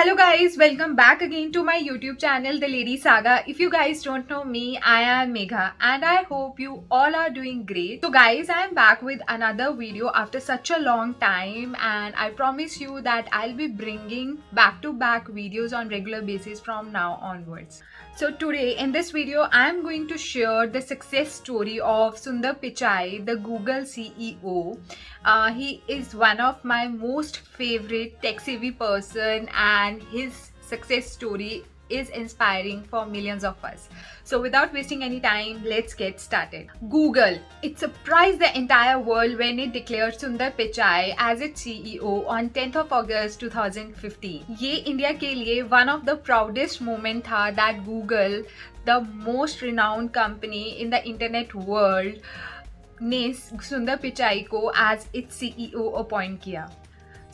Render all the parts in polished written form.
Hello guys, welcome back again to my YouTube channel The Lady Saga. If you guys don't know me, I am Megha and I hope you all are doing great. So guys, I am back with another video after such a long time and I promise you that I'll be bringing back-to-back videos on regular basis from now onwards. So today in this video, I am going to share the success story of Sundar Pichai, the Google CEO. He is one of my most favorite tech-savvy person and his success story is inspiring for millions of us. So without wasting any time, let's get started. Google. It surprised the entire world when it declared Sundar Pichai as its CEO on 10th of August 2015. ये India के लिए one of the proudest moment था that Google, the most renowned company in the internet world, ने सुंदर पिचाई को as it's CEO appoint किया.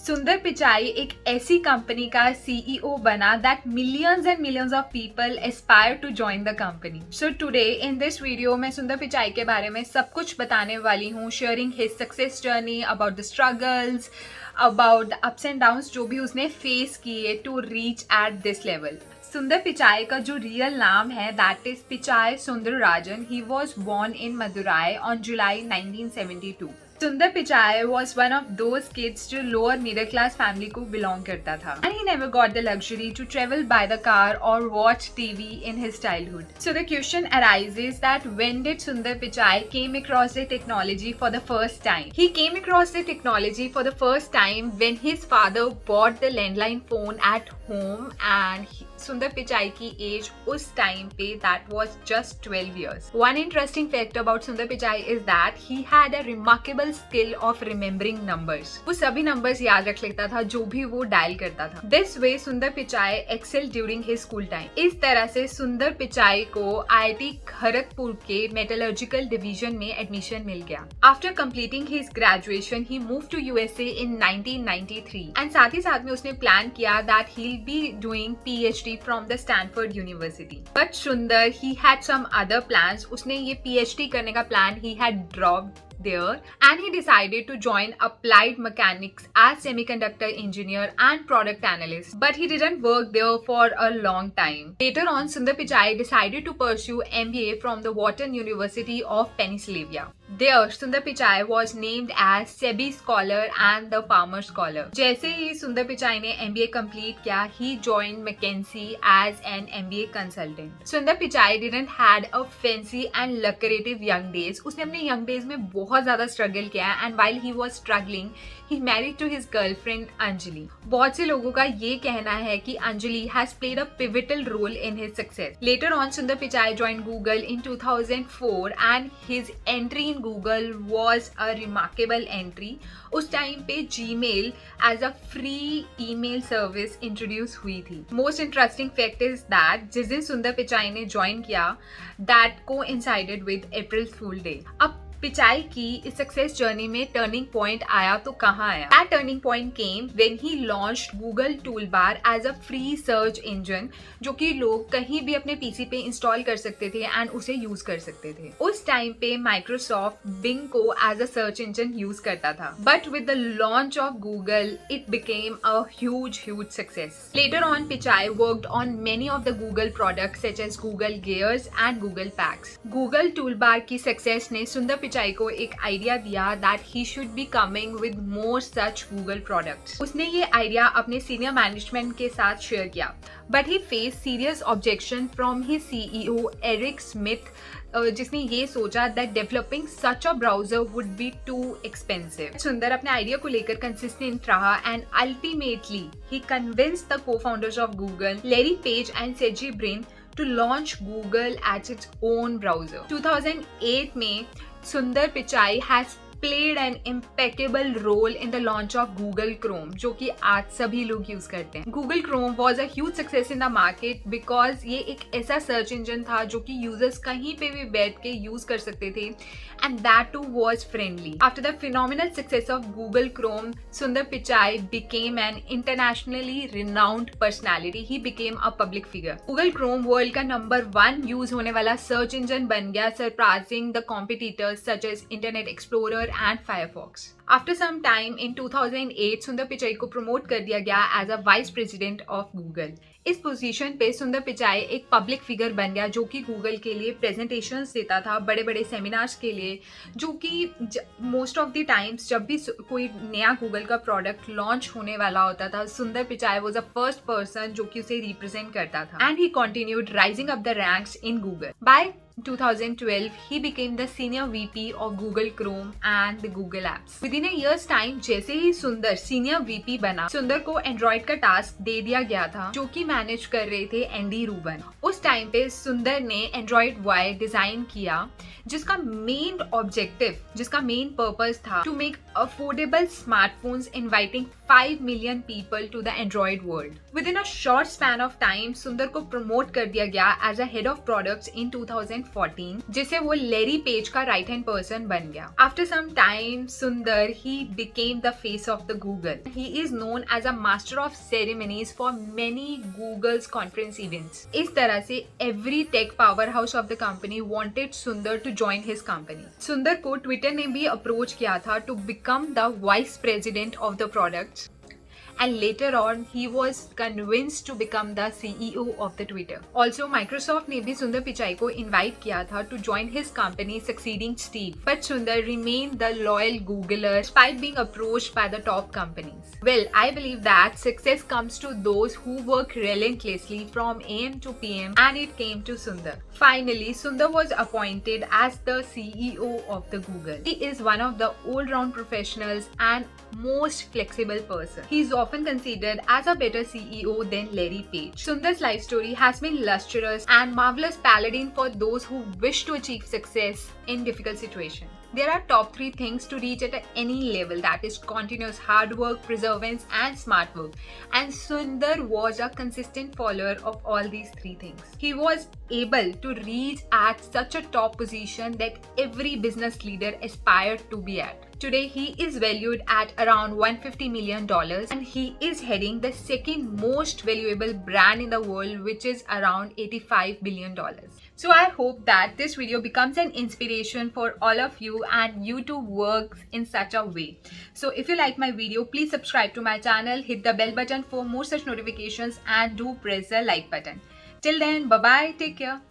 सुंदर पिचाई एक ऐसी कंपनी का सीईओ बना that millions and millions of people aspire to join the company. So today in this video मैं सुंदर पिचाई के बारे में सब कुछ बताने वाली हूँ, sharing his success journey, about the struggles, about the ups and downs जो भी उसने फेस किए to reach at this level. Sundar Pichai का जो रियल नाम है that is Pichai Sundararajan. He was born in Madurai on July 1972. Sundar Pichai was one of those kids जो lower middle class family को belong करता था. And he never got the luxury to travel by the car or watch TV in his childhood. So the question arises that when did Sundar Pichai came across the technology for the first time? He came across the technology for the first time when his father bought the landline phone at home and सुंदर पिचाई की as उस time पे that was just 12 years. One interesting fact about Sundar Pichai is that he had a remarkable skill of remembering numbers. वो सभी numbers याद रख लेता था जो भी वो डायल करता था. This way सुंदर Pichai excelled during his school time. इस तरह से सुंदर पिचाई को IIT खड़गपुर के मेटलर्जिकल डिवीजन में एडमिशन मिल गया. After completing his graduation, he moved to USA in 1993 and साथ ही साथ में उसने प्लान किया that he'll be doing PhD from the Stanford University. But Sundar, he had some other plans. उसने ये PhD करने का plan he had dropped there and he decided to join applied mechanics as semiconductor engineer and product analyst, but he didn't work there for a long time. Later on, Sundar Pichai decided to pursue MBA from the Wharton University of Pennsylvania. There, Sundar Pichai was named as SEBI Scholar and the Palmer Scholar. जैसे ही सुंदर पिचाई ने MBA complete किया, he joined McKinsey as an MBA consultant. सुंदर Pichai didn't had a fancy and lucrative young days. उसने अपने young days में बहुत ज्यादा स्ट्रगल किया and while he was struggling, he married to his girlfriend Anjali. बहुत से लोगों का ये कहना है कि Anjali has played a pivotal role in his success. Later on, Sundar Pichai joined Google in 2004 and his entry in Google was a remarkable entry. उस time पे Gmail as a free email service introduce हुई थी. Most interesting fact is that जिस दिन सुंदर पिचाई ने join किया that coincided with April fool day. अब पिचाई की इस सक्सेस जर्नी में टर्निंग पॉइंट आया तो कहाँ आया? That turning point came when he launched Google toolbar as a free search engine जो कि लोग कहीं भी अपने पीसी पे इंस्टॉल कर सकते थे एंड उसे यूज कर सकते थे. उस टाइम पे माइक्रोसॉफ्ट बिंग को as a search engine use करता था, but with the launch of Google it became a huge success. Later on Pichai worked on many of the Google products such as Google gears and Google packs. Google toolbar की success ने सुंदर पिचाई को एक idea दिया that he should be coming with more such Google products. उसने ये idea अपने senior management के साथ शेयर किया, but he face serious objection from his CEO Eric Smith, जिसने ये सोचा that developing such a browser would be too expensive. Sundar अपने आइडिया को लेकर कंसिस्टेंट रहा and ultimately he convinced the co-founders of Google, Larry Page and Sergey Brin, to launch Google as its own browser. 2008 में Sundar Pichai has played an impeccable role in the launch of Google Chrome, जो कि आज सभी लोग use करते हैं. Google Chrome was a huge success in the market because ये एक ऐसा सर्च इंजन था जो कि यूजर्स कहीं पे भी बैठ के यूज कर सकते थे and that too was friendly. After the phenomenal success of Google Chrome, Sundar Pichai became an internationally renowned personality. He became a public figure. Google Chrome world का number 1 यूज होने वाला सर्च इंजन बन गया, surpassing the competitors such as Internet Explorer and Firefox. After some time in 2008, सुंदर पिचाई को promote कर दिया गया as a vice president of Google. इस पोजीशन पे सुंदर पिचाई एक पब्लिक फिगर बन गया जो कि गूगल के लिए प्रेजेंटेशंस देता था, बड़े बड़े सेमिनार्स के लिए, जो कि मोस्ट ऑफ द टाइम्स जब भी कोई नया गूगल का प्रोडक्ट लॉन्च होने वाला होता था, Sundar Pichai was a first person जो कि उसे रिप्रेजेंट करता था. And he continued rising up the ranks in Google. By 2012, he became the senior VP of Google Chrome and the Google Apps. Within a year's time, जैसे ही सुंदर senior VP बना, सुंदर को एंड्रॉइड का टास्क दे दिया गया था जो कि मैनेज कर रहे थे एंडी रूबन. उस टाइम पे सुंदर ने एंड्रॉइड वाई डिजाइन किया जिसका मेन पर्पस था to make affordable smartphones inviting 5 million people to the Android world. Within a short span of time, सुंदर को प्रमोट कर दिया गया as a head of products in 2014, जिसे वो लैरी पेज का राइट हैंड पर्सन बन गया. After some time, सुंदर he became the face of the Google. He is known as a master of ceremonies for many Google's conference events. इस तरह से every tech powerhouse of the company wanted सुंदर to join his company. सुंदर को Twitter ने भी approach किया था to become the vice president of the products. And later on, he was convinced to become the CEO of the Twitter. Also, Microsoft ने भी सुंदर पिचाई को invite किया था to join his company, succeeding Steve. But Sundar remained the loyal Googler despite being approached by the top companies. Well, I believe that success comes to those who work relentlessly from AM to PM, and it came to Sundar. Finally, Sundar was appointed as the CEO of the Google. He is one of the all-round professionals and most flexible person. He is often considered as a better CEO than Larry Page. Sundar's life story has been lustrous and marvelous paladin for those who wish to achieve success in difficult situations. There are top 3 things to reach at any level, that is continuous hard work, perseverance and smart work. And Sundar was a consistent follower of all these 3 things. He was able to reach at such a top position that every business leader aspired to be at. Today, he is valued at around $150 million and he is heading the second most valuable brand in the world, which is around $85 billion. So I hope that this video becomes an inspiration for all of you and you to work in such a way. So if you like my video, please subscribe to my channel, hit the bell button for more such notifications and do press the like button. Till then, bye bye, take care.